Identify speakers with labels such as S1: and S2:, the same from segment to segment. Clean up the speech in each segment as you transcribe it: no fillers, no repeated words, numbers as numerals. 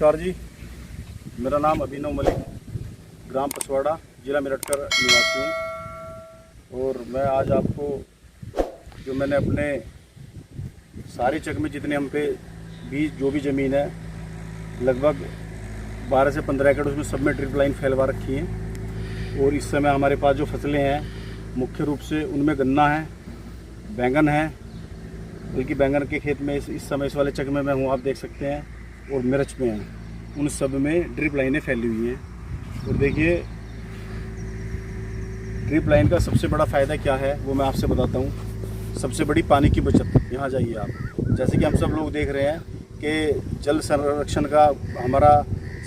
S1: नमस्कार जी, मेरा नाम अभिनव मलिक, ग्राम पसवाड़ा, जिला मेरठ का निवासी हूँ। और मैं आज आपको जो मैंने अपने सारी चक में जितने हम पे बीज जो भी ज़मीन है लगभग 12 से 15 एकड़ उसमें सब में ड्रिप लाइन फैलवा रखी है। और इस समय हमारे पास जो फसलें हैं मुख्य रूप से उनमें गन्ना है, बैंगन है, बल्कि बैंगन के खेत में इस समय इस वाले चक में मैं हूँ, आप देख सकते हैं, और मिर्च में हैं, उन सब में ड्रिप लाइनें फैली हुई हैं। और देखिए ड्रिप लाइन का सबसे बड़ा फ़ायदा क्या है वो मैं आपसे बताता हूँ। सबसे बड़ी पानी की बचत। यहाँ जाइए आप, जैसे कि हम सब लोग देख रहे हैं कि जल संरक्षण का हमारा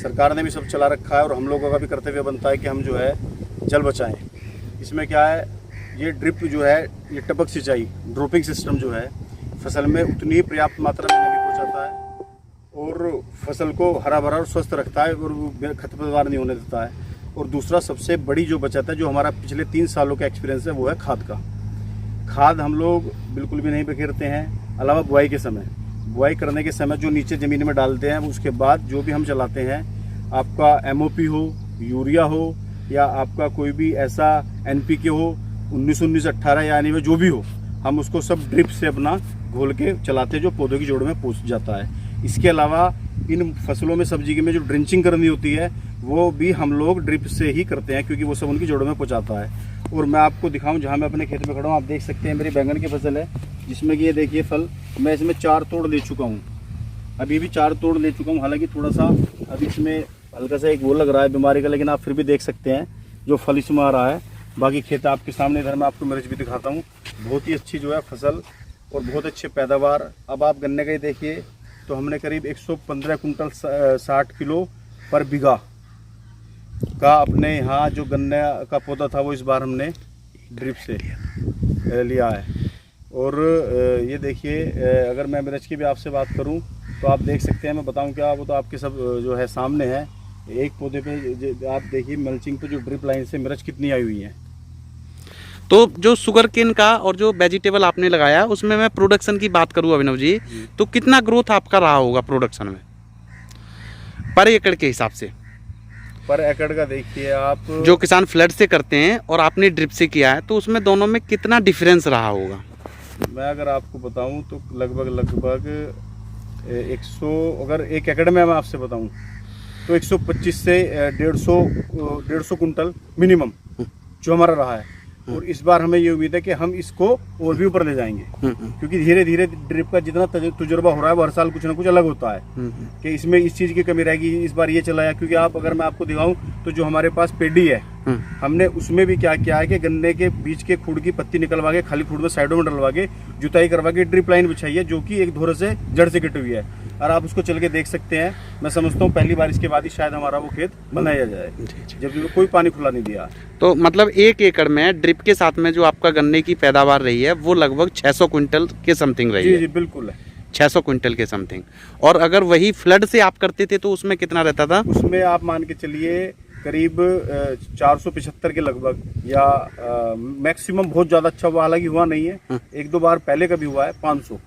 S1: सरकार ने भी सब चला रखा है और हम लोगों का भी कर्तव्य बनता है कि हम जो है जल बचाएं। इसमें क्या है, ये ड्रिप जो है, ये टपक सिंचाई ड्रॉपिंग सिस्टम जो है फसल में उतनी ही पर्याप्त मात्रा में नमी पहुँचाता है और फसल को हरा भरा और स्वस्थ रखता है और खरपतवार नहीं होने देता है। और दूसरा सबसे बड़ी जो बचत है, जो हमारा पिछले 3 सालों का एक्सपीरियंस है, वो है खाद का। खाद हम लोग बिल्कुल भी नहीं बिखेरते हैं, अलावा बुआई के समय, बुआई करने के समय जो नीचे ज़मीन में डालते हैं, उसके बाद जो भी हम चलाते हैं, आपका MOP हो, यूरिया हो, या आपका कोई भी ऐसा NPK हो 19-19-18 यानी में जो भी हो, हम उसको सब ड्रिप से अपना घोल के चलाते हैं, जो पौधों की जड़ में पहुँच जाता है। इसके अलावा इन फसलों में, सब्जी में जो ड्रिंचिंग करनी होती है वो भी हम लोग ड्रिप से ही करते हैं, क्योंकि वो सब उनकी जड़ों में पहुँचाता है। और मैं आपको दिखाऊं, जहाँ मैं अपने खेत में खड़ा हूँ, आप देख सकते हैं मेरी बैंगन की फसल है, जिसमें कि ये देखिए फल मैं इसमें 4 तोड़ ले चुका हूँ, अभी भी 4 तोड़ ले चुका हूँ। हालांकि थोड़ा सा अभी इसमें हल्का सा एक वो लग रहा है बीमारी का, लेकिन आप फिर भी देख सकते हैं जो फल इसमें आ रहा है। बाकी खेत आपके सामने, इधर मैं आपको मिर्च भी दिखाता हूँ, बहुत ही अच्छी जो है फसल और बहुत अच्छे पैदावार। अब आप गन्ने का ही देखिए तो हमने करीब 115 कुंटल 60 किलो पर बीघा का अपने यहाँ जो गन्ने का पौधा था वो इस बार हमने ड्रिप से लिया है। और ये देखिए, अगर मैं मिर्च की भी आपसे बात करूं तो आप देख सकते हैं, मैं बताऊं क्या, वो तो आपके सब जो है सामने है। एक पौधे पे आप देखिए मल्चिंग पे जो ड्रिप लाइन से मिर्च कितनी आई हुई है।
S2: तो जो शुगर केन का और जो वेजिटेबल आपने लगाया, उसमें मैं प्रोडक्शन की बात करूं अभिनव जी, तो कितना ग्रोथ आपका रहा होगा प्रोडक्शन में पर एकड़ के हिसाब से?
S1: पर एकड़ का देखिए आप,
S2: जो किसान फ्लड से करते हैं और आपने ड्रिप से किया है, तो उसमें दोनों में कितना डिफरेंस रहा होगा? मैं
S1: अगर आपको बताऊं तो लगभग 100, अगर 1 एकड़ में मैं आपसे बताऊं तो 125 से 150 कुंटल मिनिमम जो हमारा रहा है। और इस बार हमें ये उम्मीद है कि हम इसको और भी ऊपर ले जाएंगे, क्योंकि धीरे धीरे ड्रिप का जितना तजुर्बा हो रहा है वो हर साल कुछ ना कुछ अलग होता है कि इसमें इस चीज़ की कमी रहेगी, इस बार ये चलाया। क्योंकि आप, अगर मैं आपको दिखाऊं तो जो हमारे पास पेडी है, हमने उसमें भी क्या किया है कि गन्ने के बीच के खुड़ की पत्ती निकलवा के खाली खुड़ में साइडों में डलवा के जुताई करवा के ड्रिप लाइन बिछाई है, जो कि एक धोरे से जड़ से कटी हुई है। और आप उसको चल के देख सकते हैं। मैं समझता हूँ पहली बारिश के बाद ही शायद हमारा वो खेत बनाया जाए, जबकि कोई पानी खुला नहीं दिया।
S2: तो मतलब 1 एकड़ में ड्रिप के साथ में जो आपका गन्ने की पैदावार रही है वो लगभग 600 क्विंटल के समथिंग रही है।
S1: जी बिल्कुल है,
S2: 600 क्विंटल के समथिंग। और अगर वही फ्लड से आप करते थे तो उसमें कितना रहता था?
S1: उसमें आप मान के चलिए करीब 475 के लगभग, या मैक्सिमम बहुत ज़्यादा अच्छा हुआ, हालांकि हुआ नहीं है, 1-2 बार पहले कभी हुआ है 500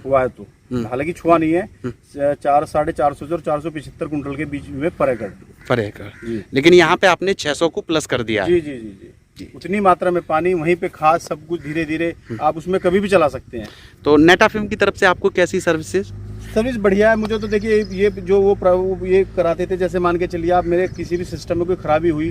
S1: हुआ है, तो हालांकि छुआ नहीं है। 400-450 और 475 कुंटल के बीच में पर एकड़।
S2: लेकिन यहाँ पे आपने 600 को प्लस कर दिया है।
S1: जी। उतनी मात्रा में पानी, वहीं पे खाद, सब कुछ धीरे धीरे आप उसमें कभी भी चला सकते हैं।
S2: तो नेटाफिम की तरफ से आपको कैसी सर्विसेज?
S1: सर्विस बढ़िया है। मुझे तो देखिए ये जो वो ये कराते थे, जैसे मान के चलिए आप, मेरे किसी भी सिस्टम में कोई खराबी हुई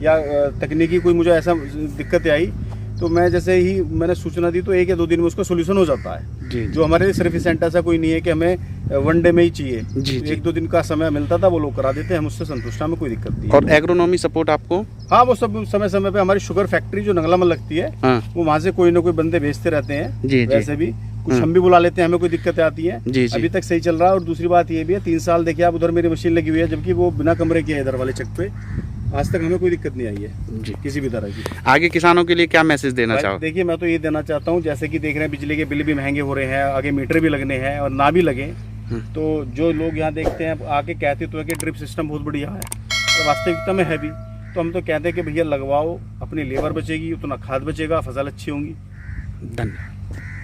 S1: या तकनीकी कोई मुझे ऐसा दिक्कत आई, तो मैं जैसे ही मैंने सूचना दी तो 1 या 2 दिन में उसका सोल्यूशन हो जाता है।
S2: जी।
S1: जो हमारे सर्विसेंट ऐसा कोई नहीं है कि हमें 1 डे में ही चाहिए।
S2: जी।
S1: 1-2 दिन का समय मिलता था, वो लोग करा देते हैं, हम उससे संतुष्ट, हमें कोई दिक्कत नहीं।
S2: और एग्रोनॉमी सपोर्ट आपको?
S1: हाँ, वो सब समय समय पे हमारी शुगर फैक्ट्री जो नंगला में लगती है, वो वहाँ से कोई ना कोई बंदे भेजते रहते हैं। वैसे भी कुछ हम भी बुला लेते हैं, हमें कोई दिक्कतें आती हैं। अभी तक सही चल रहा है। और दूसरी बात ये भी है, 3 साल देखिए आप, उधर मेरी मशीन लगी हुई है, जबकि वो बिना कमरे की है इधर वाले चक पे, आज तक हमें कोई दिक्कत नहीं आई है जी, किसी भी तरह की।
S2: आगे किसानों के लिए क्या मैसेज देना चाहो?
S1: देखिए, मैं तो ये देना चाहता हूँ, जैसे कि देख रहे हैं बिजली के बिल भी महंगे हो रहे हैं, आगे मीटर भी लगने हैं, और ना भी लगे तो जो लोग यहाँ देखते हैं आके कहते तो है कि ड्रिप सिस्टम बहुत बढ़िया है, और वास्तविकता में है भी। तो हम तो कहते हैं कि भैया लगवाओ, अपनी लेबर बचेगी, उतना खाद बचेगा, फसल अच्छी होंगी।
S2: धन्यवाद।